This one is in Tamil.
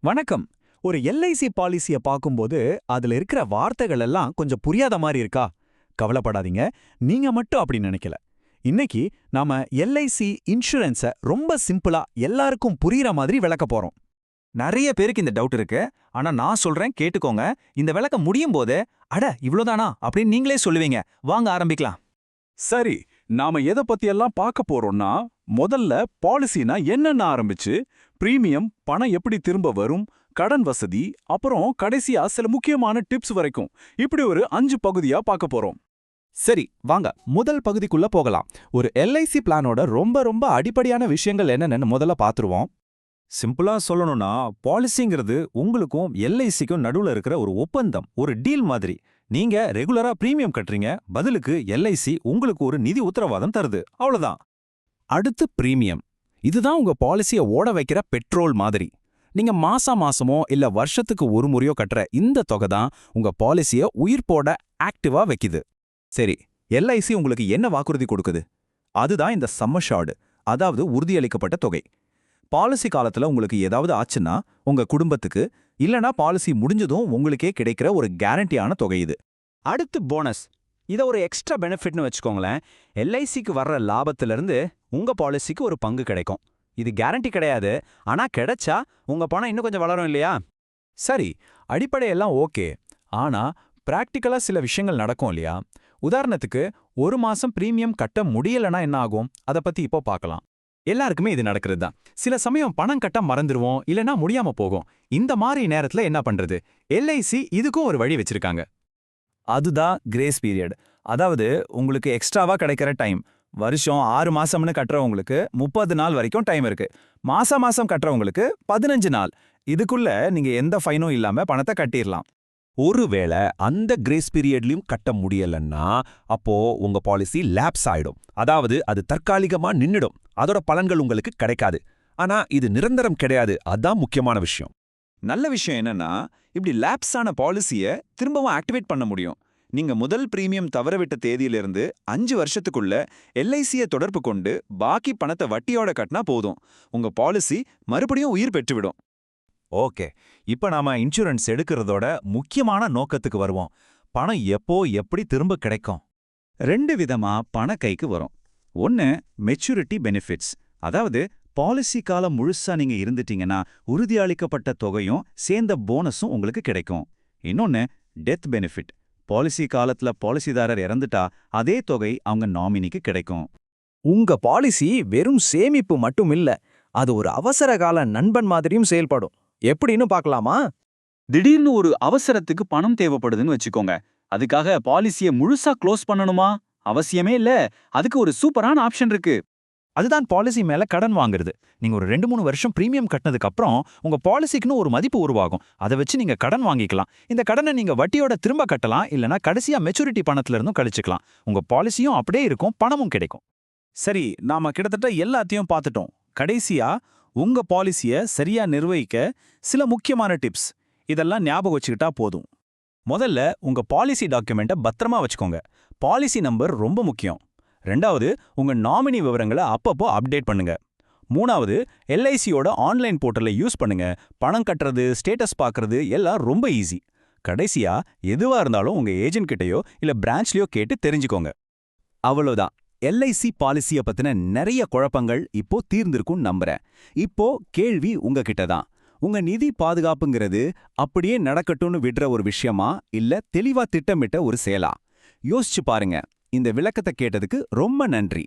வணக்கம். ஒரு எல்ஐசி பாலிசிய பார்க்கும்போது அதுல இருக்கிற வார்த்தைகள் எல்லாம் கொஞ்சம் புரியாத மாதிரி இருக்கா? கவலைப்படாதீங்க, நீங்க மட்டும் அப்படி நினைக்கல. இன்னைக்கு நாம எல்ஐசி இன்சூரன்ஸ ரொம்ப சிம்பிளா எல்லாருக்கும் புரியுற மாதிரி விளக்கப் போறோம். நெறைய பேருக்கு இந்த டவுட் இருக்கு. ஆனா நான் சொல்றேன் கேட்டுக்கோங்க. இந்த விளக்கம் முடியும் போது, அட இவ்ளோதானா அப்படின்னு நீங்களே சொல்லுவீங்க. வாங்க ஆரம்பிக்கலாம். சரி, நாம எதை பத்தியெல்லாம் பார்க்க போறோம்னா, முதல்ல பாலிசினா என்னன்னு ஆரம்பிச்சு, பிரீமியம், பணம் எப்படி திரும்ப வரும், கடன் வசதி, அப்புறம் கடைசியா சில முக்கியமான டிப்ஸ் வரைக்கும் இப்படி ஒரு 5 பகுதியா பார்க்க போறோம். சரி வாங்க முதல் பகுதிக்குள்ள போகலாம். ஒரு எல்ஐசி பிளானோட ரொம்ப அடிப்படையான விஷயங்கள் என்னன்னு முதல்ல பாத்துருவோம். சிம்பிளா சொல்லணும்னா, பாலிசிங்கிறது உங்களுக்கும் எல்ஐசிக்கும் நடுவுல இருக்கிற ஒரு ஒப்பந்தம், ஒரு டீல் மாதிரி. நீங்க ரெகுலரா பிரீமியம் கட்டுறீங்க, பதிலுக்கு எல்ஐசி உங்களுக்கு ஒரு நிதி உத்தரவாதம் தருது. அவ்வளவுதான். அடுத்து பிரீமியம். இதுதான் உங்க பாலிசியை ஓட வைக்கிற பெட்ரோல் மாதிரி. நீங்க மாசமோ இல்ல வருஷத்துக்கு ஒரு முறையோ கட்டுற இந்த தொகை தான் உங்க பாலிசியை உயிர்ப்போட ஆக்டிவா வைக்குது. சரி, எல்ஐசி உங்களுக்கு என்ன வாக்குறுதி கொடுக்குது? அதுதான் இந்த சம் அஷ்யூர்டு, அதாவது உறுதியளிக்கப்பட்ட தொகை. பாலிசி காலத்துல உங்களுக்கு ஏதாவது ஆச்சுன்னா உங்க குடும்பத்துக்கு, இல்லனா பாலிசி முடிஞ்சதும் உங்களுக்கே கிடைக்கிற ஒரு கேரண்டியான தொகை இது. அடுத்து போனஸ். இத ஒரு எக்ஸ்ட்ரா பெனிஃபிட்னு வச்சுக்கோங்களேன். எல்ஐசிக்கு வர்ற லாபத்திலிருந்து உங்க பாலிசிக்கு ஒரு பங்கு கிடைக்கும். இது கேரண்டி கிடையாது, ஆனா கிடைச்சா உங்க பணம் இன்னும் கொஞ்சம் வளரும் இல்லையா? சரி, அடிப்படையெல்லாம் ஓகே. ஆனா பிராக்டிக்கலா சில விஷயங்கள் நடக்கும் இல்லையா? உதாரணத்துக்கு, ஒரு மாசம் பிரீமியம் கட்ட முடியலனா என்ன ஆகும்? அத பத்தி இப்போ பார்க்கலாம். எல்லாருக்குமே இது நடக்கிறது தான். சில சமயம் பணம் கட்ட மறந்துருவோம், இல்லனா முடியாம போகும். இந்த மாதிரி நேரத்துல என்ன பண்றது? எல்ஐசி இதுக்கும் ஒரு வழி வச்சிருக்காங்க. அதுதான் கிரேஸ் பீரியட். அதாவது உங்களுக்கு எக்ஸ்ட்ராவா கிடைக்கிற டைம். வருஷம் 6 மாசம்னு கட்டுறவங்களுக்கு 30 நாள் வரைக்கும் டைம் இருக்கு. மாசம் கட்டுறவங்களுக்கு 15 நாள். இதுக்குள்ள நீங்க எந்த ஃபைனும் இல்லாம பணத்தை கட்டிரலாம். ஒருவேளை அந்த கிரேஸ் பீரியட்லயும் கட்ட முடியலன்னா அப்போ உங்க பாலிசி லேப்ஸ் ஆயிடும். அதாவது அது தற்காலிகமா நின்னுடும். அதோட பலன்கள் உங்களுக்கு கிடைக்காது. ஆனா இது நிரந்தரம் கிடையாது. அதான் முக்கியமான விஷயம். நல்ல விஷயம் என்னன்னா, இப்படி லேப்ஸ் ஆன பாலிசிய திரும்பவும் ஆக்டிவேட் பண்ண முடியும். நீங்க முதல் பிரீமியம் தவறவிட்ட தேதியிலிருந்து 5 வருஷத்துக்குள்ள எல்ஐசியை தொடர்பு கொண்டு பாக்கி பணத்தை வட்டியோட கட்டினா போதும். உங்க பாலிசி மறுபடியும் உயிர் பெற்றுவிடும். ஓகே, இப்ப நாம இன்சூரன்ஸ் எடுக்கிறதோட முக்கியமான நோக்கத்துக்கு வருவோம். பணம் எப்போ எப்படி திரும்ப கிடைக்கும்? 2 விதமா பண கைக்கு வரும். ஒன்னு மெச்சூரிட்டி பெனிஃபிட்ஸ், அதாவது பாலிசி காலம் முழுசா நீங்க இருந்துட்டீங்கன்னா உறுதியளிக்கப்பட்ட தொகையும் சேர்ந்த போனஸும் உங்களுக்கு கிடைக்கும். இன்னொன்னு டெத் பெனிஃபிட், பாலிசி காலத்துல பாலிசிதாரர் இறந்துட்டா அதே தொகை அவங்க நாமினிக்கு கிடைக்கும். உங்க பாலிசி வெறும் சேமிப்பு மட்டும் இல்ல, அது ஒரு அவசர கால நண்பன் மாதிரியும் செயல்படும். எப்படின்னு பார்க்கலாமா? திடீர்னு ஒரு அவசரத்துக்கு பணம் தேவைப்படுதுன்னு வச்சுக்கோங்க. அதுக்காக பாலிசியை முழுசா க்ளோஸ் பண்ணணுமா? அவசியமே இல்ல. அதுக்கு ஒரு சூப்பரான ஆப்ஷன் இருக்கு. அதுதான் பாலிசி மேல கடன் வாங்குறது. நீங்க ஒரு 2-3 வருஷம் பிரீமியம் கட்டினதுக்கு அப்புறம் உங்க பாலிசிக்குன்னு ஒரு மதிப்பு உருவாகும். அதை வச்சு நீங்க கடன் வாங்கிக்கலாம். இந்த கடனை நீங்க வட்டியோட திரும்ப கட்டலாம், இல்லனா கடைசியா மெச்சூரிட்டி பணத்துல இருந்தும் கழிச்சுக்கலாம். உங்க பாலிசியும் அப்படியே இருக்கும், பணமும் கிடைக்கும். சரி, நாம கிட்டத்தட்ட எல்லாத்தையும் பார்த்துட்டோம். கடைசியா உங்க பாலிசிய சரியா நிர்வகிக்க சில முக்கியமான டிப்ஸ். இதெல்லாம் ஞாபகம் வச்சுக்கிட்டா போதும். முதல்ல உங்க பாலிசி டாக்குமெண்ட்டை பத்திரமா வச்சுக்கோங்க. பாலிசி நம்பர் ரொம்ப முக்கியம். 2வது, உங்க நாமினி விவரங்களை அப்பப்போ அப்டேட் பண்ணுங்க. 3வது, எல்ஐசியோட ஆன்லைன் போர்ட்டலை யூஸ் பண்ணுங்க. பணம் கட்டுறது, ஸ்டேட்டஸ் பார்க்கறது எல்லாம் ரொம்ப ஈஸி. கடைசியா எதுவா இருந்தாலும் உங்க ஏஜென்ட் கிட்டயோ இல்ல பிரான்ச்லயோ கேட்டு தெரிஞ்சுக்கோங்க. அவ்வளவுதான். எல்ஐசி பாலிசிய பத்தின நிறைய குழப்பங்கள் இப்போ தீர்ந்திருக்கும்னு நம்புறேன். இப்போ கேள்வி உங்ககிட்ட தான். உங்க நிதி பாதுகாப்புங்கிறது அப்படியே நடக்கட்டும்னு விடுற ஒரு விஷயமா, இல்ல தெளிவா திட்டமிட்ட ஒரு செயலா? யோசிச்சு பாருங்க. இந்த விளக்கத்தை கேட்டதுக்கு ரொம்ப நன்றி.